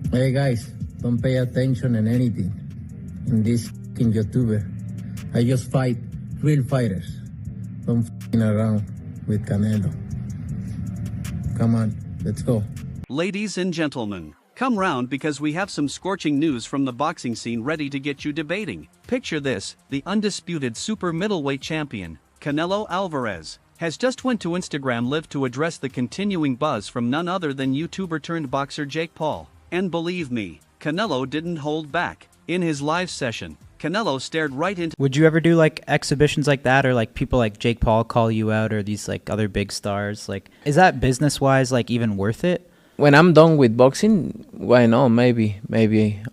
Hey guys, don't pay attention in anything. In this f***ing YouTuber. I just fight real fighters. Don't f***ing around with Canelo. Come on, let's go. Ladies and gentlemen, come round because we have some scorching news from the boxing scene ready to get you debating. Picture this, the undisputed super middleweight champion, Canelo Alvarez, has just went to Instagram Live to address the continuing buzz from none other than YouTuber turned boxer Jake Paul. And believe me, Canelo didn't hold back. In his live session, Canelo stared right into— Would you ever do like exhibitions like that, or like people like Jake Paul call you out, or these like other big stars? Like, is that business-wise like even worth it? When I'm done with boxing, why not? Maybe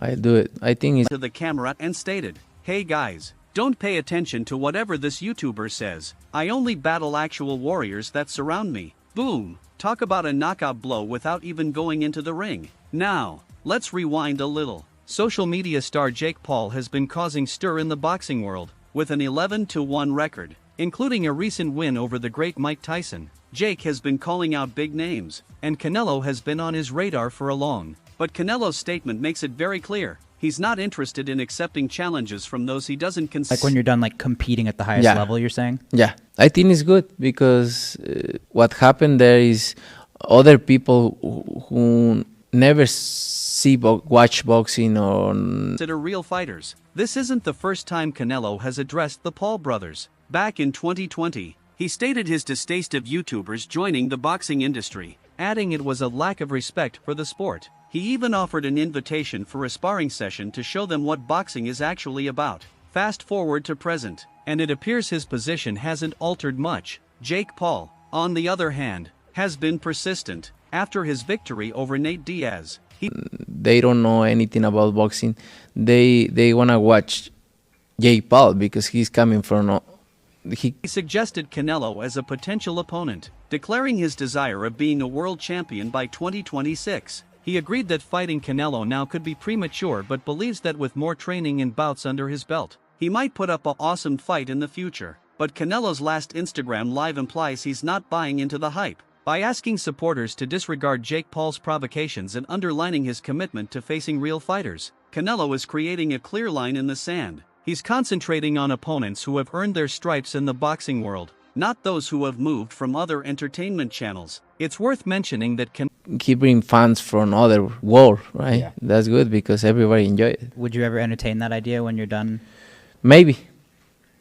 I'll do it. I think it's— to the camera and stated, "Hey guys, don't pay attention to whatever this YouTuber says. I only battle actual warriors that surround me." Boom. Talk about a knockout blow without even going into the ring. Now, let's rewind a little. Social media star Jake Paul has been causing stir in the boxing world, with an 11-1 record, including a recent win over the great Mike Tyson. Jake has been calling out big names, and Canelo has been on his radar for a long. But Canelo's statement makes it very clear, he's not interested in accepting challenges from those he doesn't consider. Like when you're done like competing at the highest level, you're saying? Yeah, I think it's good because what happened there is other people who never watch boxing or consider real fighters. This isn't the first time Canelo has addressed the Paul brothers. Back in 2020, he stated his distaste of YouTubers joining the boxing industry, adding it was a lack of respect for the sport. He even offered an invitation for a sparring session to show them what boxing is actually about. Fast forward to present, and it appears his position hasn't altered much. Jake Paul, on the other hand, has been persistent. After his victory over Nate Diaz, they don't know anything about boxing. They want to watch Jake Paul because he's coming from— he suggested Canelo as a potential opponent, declaring his desire of being a world champion by 2026. He agreed that fighting Canelo now could be premature, but believes that with more training and bouts under his belt, he might put up an awesome fight in the future. But Canelo's last Instagram Live implies he's not buying into the hype. By asking supporters to disregard Jake Paul's provocations and underlining his commitment to facing real fighters, Canelo is creating a clear line in the sand. He's concentrating on opponents who have earned their stripes in the boxing world, not those who have moved from other entertainment channels. It's worth mentioning that he brings fans from other world, right? Yeah. That's good because everybody enjoy it. Would you ever entertain that idea when you're done? Maybe.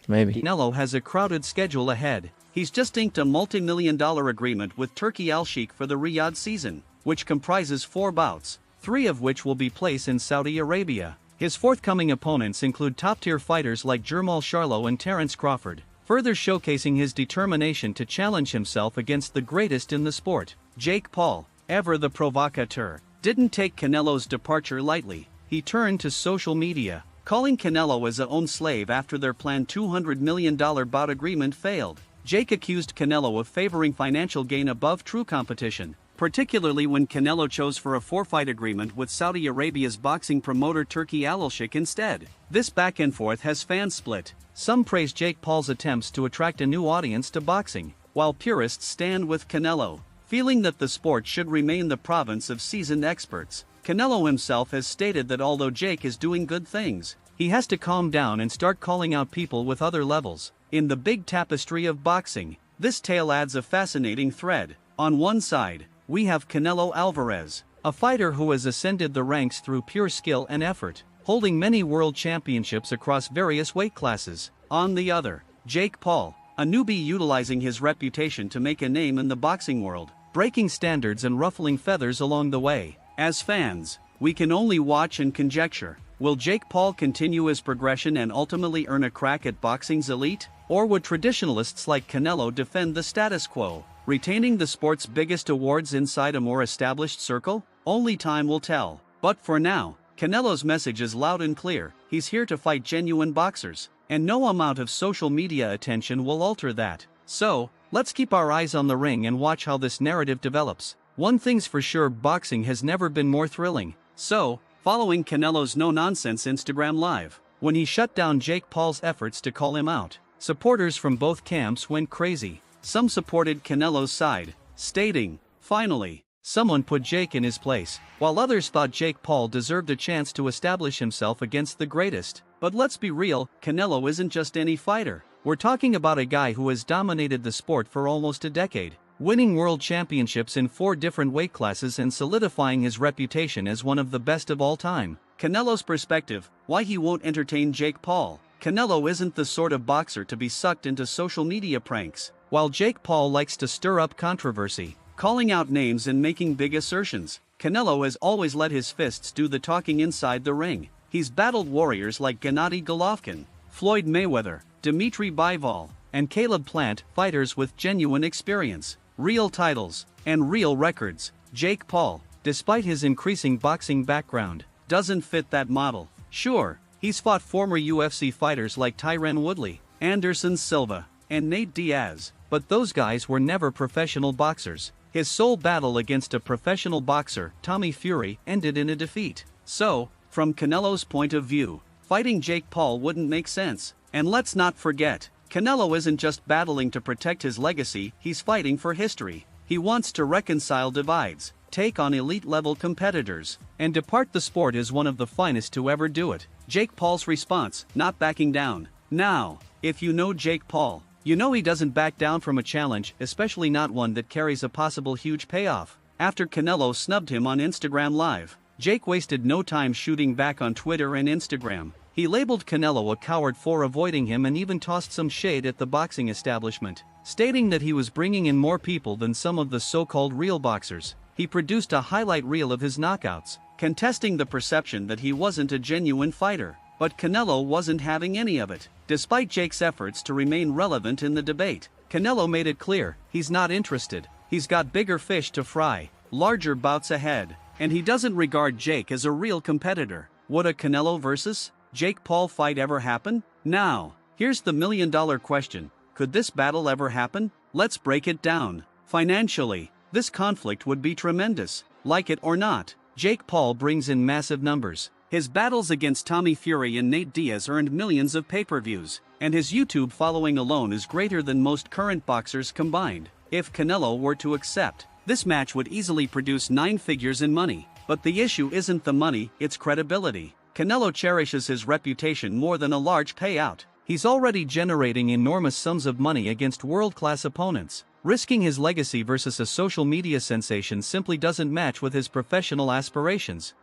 Canelo has a crowded schedule ahead. He's just inked a multi-million-dollar agreement with Turkey Al Sheikh for the Riyadh season, which comprises 4 bouts, 3 of which will be placed in Saudi Arabia. His forthcoming opponents include top-tier fighters like Jermall Charlo and Terence Crawford, further showcasing his determination to challenge himself against the greatest in the sport. Jake Paul, ever the provocateur, didn't take Canelo's departure lightly. He turned to social media, calling Canelo as a own slave after their planned $200 million bout agreement failed. Jake accused Canelo of favoring financial gain above true competition, particularly when Canelo chose for a 4-fight agreement with Saudi Arabia's boxing promoter Turkey Al Sheikh instead. This back and forth has fans split. Some praise Jake Paul's attempts to attract a new audience to boxing, while purists stand with Canelo, feeling that the sport should remain the province of seasoned experts. Canelo himself has stated that although Jake is doing good things, he has to calm down and start calling out people with other levels. In the big tapestry of boxing, this tale adds a fascinating thread. On one side, we have Canelo Alvarez, a fighter who has ascended the ranks through pure skill and effort, holding many world championships across various weight classes. On the other, Jake Paul, a newbie utilizing his reputation to make a name in the boxing world, breaking standards and ruffling feathers along the way. As fans, we can only watch and conjecture. Will Jake Paul continue his progression and ultimately earn a crack at boxing's elite? Or would traditionalists like Canelo defend the status quo, retaining the sport's biggest awards inside a more established circle? Only time will tell. But for now, Canelo's message is loud and clear. He's here to fight genuine boxers, and no amount of social media attention will alter that. So, let's keep our eyes on the ring and watch how this narrative develops. One thing's for sure, boxing has never been more thrilling. So, following Canelo's no-nonsense Instagram Live, when he shut down Jake Paul's efforts to call him out, supporters from both camps went crazy. Some supported Canelo's side, stating, "Finally, Someone put Jake in his place, while others thought Jake Paul deserved a chance to establish himself against the greatest. But let's be real, Canelo isn't just any fighter. We're talking about a guy who has dominated the sport for almost a decade, winning world championships in 4 different weight classes and solidifying his reputation as one of the best of all time. Canelo's perspective, why he won't entertain Jake Paul. Canelo isn't the sort of boxer to be sucked into social media pranks, while Jake Paul likes to stir up controversy, calling out names and making big assertions. Canelo has always let his fists do the talking inside the ring. He's battled warriors like Gennady Golovkin, Floyd Mayweather, Dimitri Bivol, and Caleb Plant, fighters with genuine experience, real titles, and real records. Jake Paul, despite his increasing boxing background, doesn't fit that model. Sure, he's fought former UFC fighters like Tyron Woodley, Anderson Silva, and Nate Diaz, but those guys were never professional boxers. His sole battle against a professional boxer, Tommy Fury, ended in a defeat. So, from Canelo's point of view, fighting Jake Paul wouldn't make sense. And let's not forget, Canelo isn't just battling to protect his legacy, he's fighting for history. He wants to reconcile divides, take on elite-level competitors, and depart the sport as one of the finest to ever do it. Jake Paul's response, not backing down. Now, if you know Jake Paul, you know he doesn't back down from a challenge, especially not one that carries a possible huge payoff. After Canelo snubbed him on Instagram Live, Jake wasted no time shooting back on Twitter and Instagram. He labeled Canelo a coward for avoiding him and even tossed some shade at the boxing establishment, stating that he was bringing in more people than some of the so-called real boxers. He produced a highlight reel of his knockouts, contesting the perception that he wasn't a genuine fighter. But Canelo wasn't having any of it. Despite Jake's efforts to remain relevant in the debate, Canelo made it clear he's not interested. He's got bigger fish to fry, larger bouts ahead, and he doesn't regard Jake as a real competitor. Would a Canelo versus Jake Paul fight ever happen? Now, here's the million-dollar question. Could this battle ever happen? Let's break it down. Financially, this conflict would be tremendous. Like it or not, Jake Paul brings in massive numbers. His battles against Tommy Fury and Nate Diaz earned millions of pay-per-views, and his YouTube following alone is greater than most current boxers combined. If Canelo were to accept, this match would easily produce 9 figures in money. But the issue isn't the money, it's credibility. Canelo cherishes his reputation more than a large payout. He's already generating enormous sums of money against world-class opponents. Risking his legacy versus a social media sensation simply doesn't match with his professional aspirations.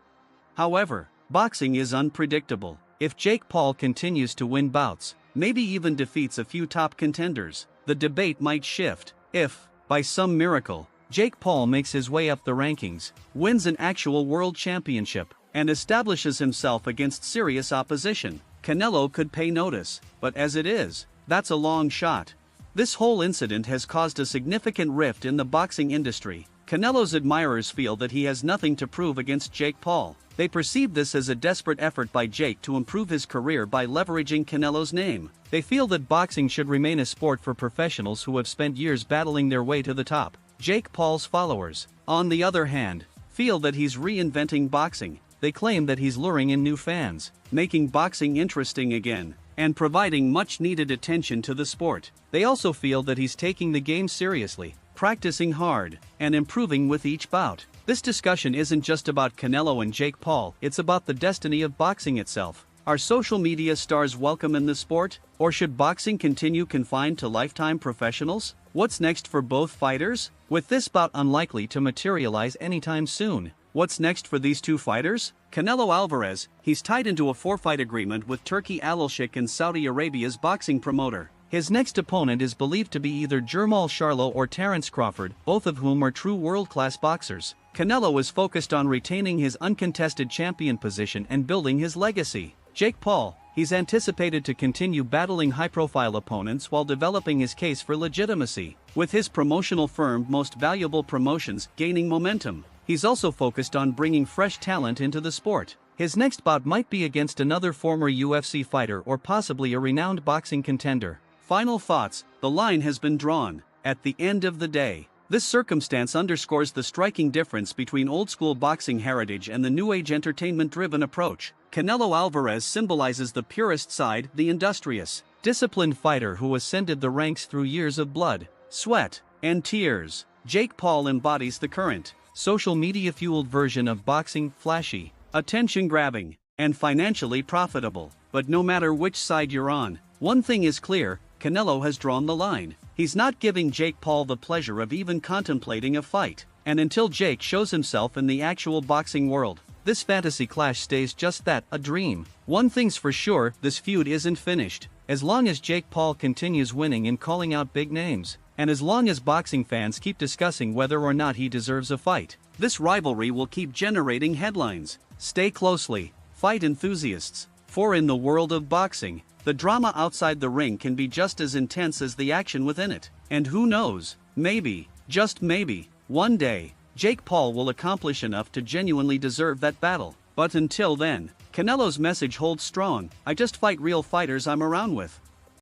However, boxing is unpredictable. If Jake Paul continues to win bouts, maybe even defeats a few top contenders, the debate might shift. If, by some miracle, Jake Paul makes his way up the rankings, wins an actual world championship, and establishes himself against serious opposition, Canelo could pay notice. But as it is, that's a long shot. This whole incident has caused a significant rift in the boxing industry. Canelo's admirers feel that he has nothing to prove against Jake Paul. They perceive this as a desperate effort by Jake to improve his career by leveraging Canelo's name. They feel that boxing should remain a sport for professionals who have spent years battling their way to the top. Jake Paul's followers, on the other hand, feel that he's reinventing boxing. They claim that he's luring in new fans, making boxing interesting again, and providing much-needed attention to the sport. They also feel that he's taking the game seriously, practicing hard, and improving with each bout. This discussion isn't just about Canelo and Jake Paul, it's about the destiny of boxing itself. Are social media stars welcome in the sport? Or should boxing continue confined to lifetime professionals? What's next for both fighters? With this bout unlikely to materialize anytime soon, what's next for these two fighters? Canelo Alvarez, he's tied into a 4-fight agreement with Turki Al-Sheikh and Saudi Arabia's boxing promoter. His next opponent is believed to be either Jermall Charlo or Terence Crawford, both of whom are true world-class boxers. Canelo is focused on retaining his uncontested champion position and building his legacy. Jake Paul, he's anticipated to continue battling high-profile opponents while developing his case for legitimacy. With his promotional firm Most Valuable Promotions gaining momentum, he's also focused on bringing fresh talent into the sport. His next bout might be against another former UFC fighter or possibly a renowned boxing contender. Final thoughts, the line has been drawn. At the end of the day, this circumstance underscores the striking difference between old-school boxing heritage and the new-age entertainment-driven approach. Canelo Alvarez symbolizes the purest side, the industrious, disciplined fighter who ascended the ranks through years of blood, sweat, and tears. Jake Paul embodies the current, social media-fueled version of boxing, flashy, attention-grabbing, and financially profitable. But no matter which side you're on, one thing is clear, Canelo has drawn the line. He's not giving Jake Paul the pleasure of even contemplating a fight. And until Jake shows himself in the actual boxing world, this fantasy clash stays just that, a dream. One thing's for sure, this feud isn't finished. As long as Jake Paul continues winning and calling out big names, and as long as boxing fans keep discussing whether or not he deserves a fight, this rivalry will keep generating headlines. Stay closely, fight enthusiasts, for in the world of boxing, the drama outside the ring can be just as intense as the action within it. And who knows, maybe, just maybe, one day, Jake Paul will accomplish enough to genuinely deserve that battle. But until then, Canelo's message holds strong: I just fight real fighters I'm around with.